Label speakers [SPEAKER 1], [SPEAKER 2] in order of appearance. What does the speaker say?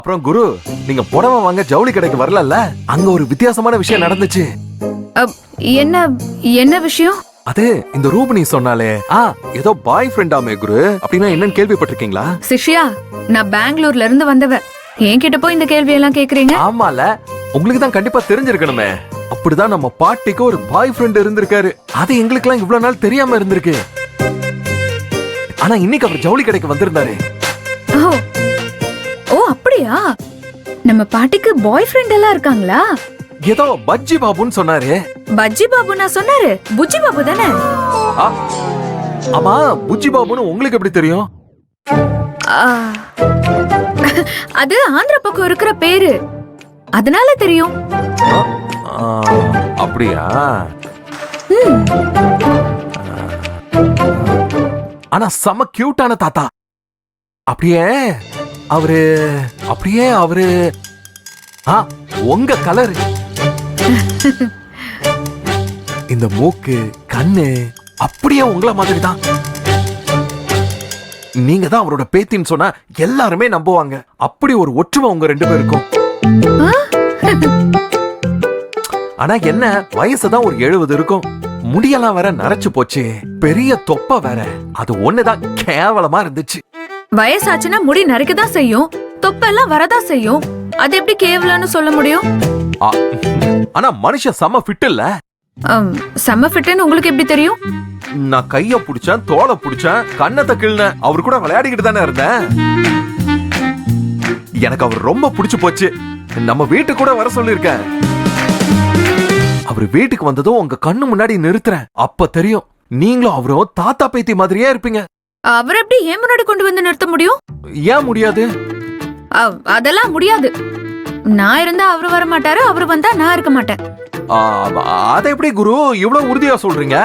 [SPEAKER 1] அப்புறம் குரு, நீங்க புடவை வாங்க ஜவுளி கடைக்கு வரலல்ல, அங்க ஒரு வித்தியாசமான விஷயம் நடந்துச்சு.
[SPEAKER 2] என்ன என்ன விஷயம்?
[SPEAKER 1] அது இந்த ரூபினி சொன்னாலே, ஏதோ பாய் ஃப்ரெண்டாமே குரு, அப்படின்னா என்னன்னு கேள்விப்பட்டிருக்கீங்களா?
[SPEAKER 2] சிஷ்யா, நான் பெங்களூர்ல இருந்து வந்தவ. என்கிட்ட போய் இந்த கேள்வி எல்லாம் கேக்குறீங்க?
[SPEAKER 1] ஆமால, உங்களுக்கு தான் கண்டிப்பா தெரிஞ்சிருக்கணுமே. அப்படிதான் நம்ம பாட்டிக்கு ஒரு பாய் ஃப்ரெண்ட் இருந்திருக்காரு. அது எங்களுக்கு எல்லாம் இவ்வளவு நாள் தெரியாம இருந்திருக்கு. ஆனா இன்னைக்கு அவர் ஜவுளி கடைக்கு வந்திருந்தாரு.
[SPEAKER 2] ஓ அப்படியா? நம்ம பாட்டிக்கு பாய் ஃப்ரெண்ட் எல்லாம் இருக்காங்களா?
[SPEAKER 1] ஏதோ பஜ்ஜி பாபுன்னு சொன்னாரு.
[SPEAKER 2] பஜ்ஜி பாபு நான் சொன்னாரு, புஜ்ஜி பாபு தானே?
[SPEAKER 1] ஆமா, புஜ்ஜி பாபுன்னு உங்களுக்கு எப்படி தெரியும்?
[SPEAKER 2] அது ஆந்திர பக்கம் இருக்கிற பேரு, அதனால தெரியும்.
[SPEAKER 1] அப்படியா? ஆனா செம கியூட்டான தாத்தா. அப்படியே அவரு உங்க கலர். இந்த மூக்கு கண்ணு அப்படியே உங்கள மாதிரி தான். நீங்க தான் அவரோட பேத்தின்னு சொன்னா எல்லாருமே நம்புவாங்க. அப்படி ஒரு ஒற்றுமை உங்க ரெண்டு பேருக்கும். ஆனா என்ன, வயசுதான் ஒரு 70 இருக்கும். முடியெல்லாம் வேற நரைச்சு போச்சு. பெரிய தொப்பை வேற. அது ஒண்ணுதான் கேவலமா இருந்துச்சு.
[SPEAKER 2] வயசாச்சுன்னா முடி நரைக்கதான் செய்யும், தொப்பெல்லாம் வரதான் செய்யும். அது எப்படி கேவலம்னு சொல்ல முடியும்?
[SPEAKER 1] ஆனா மனுஷன் செம ஃபிட் இல்ல?
[SPEAKER 2] செம ஃபிட்னு உங்களுக்கு எப்படி தெரியும்?
[SPEAKER 1] நான் கைய புடிச்சேன், தோலை புடிச்சேன், கண்ணத்தை கிள்னேன். அவரு கூட விளையாடிக்கிட்டு தானே இருந்தேன். எனக்கு அவர் ரொம்ப பிடிச்சு போச்சு. நம்ம வீட்டுக்கு கூட வர சொல்லிருக்கேன். அவர் வீட்டுக்கு வந்ததும் உங்க கண்ணு முன்னாடி நிறுத்துறேன். அப்ப தெரியும் நீங்களும் அவரும் தாத்தா பேத்தி மாதிரியே இருப்பீங்க.
[SPEAKER 2] அவர் எப்படி ஏன் முன்னாடி கொண்டு வந்து நிறுத்த முடியும்?
[SPEAKER 1] ஏன் முடியாது?
[SPEAKER 2] அதெல்லாம் முடியாது. நான் இருந்தா அவரு வர மாட்டாரு, அவரு வந்தா நான் இருக்க மாட்டேன்.
[SPEAKER 1] அத எப்படி குரு இவ்வளவு உறுதியா சொல்றீங்க?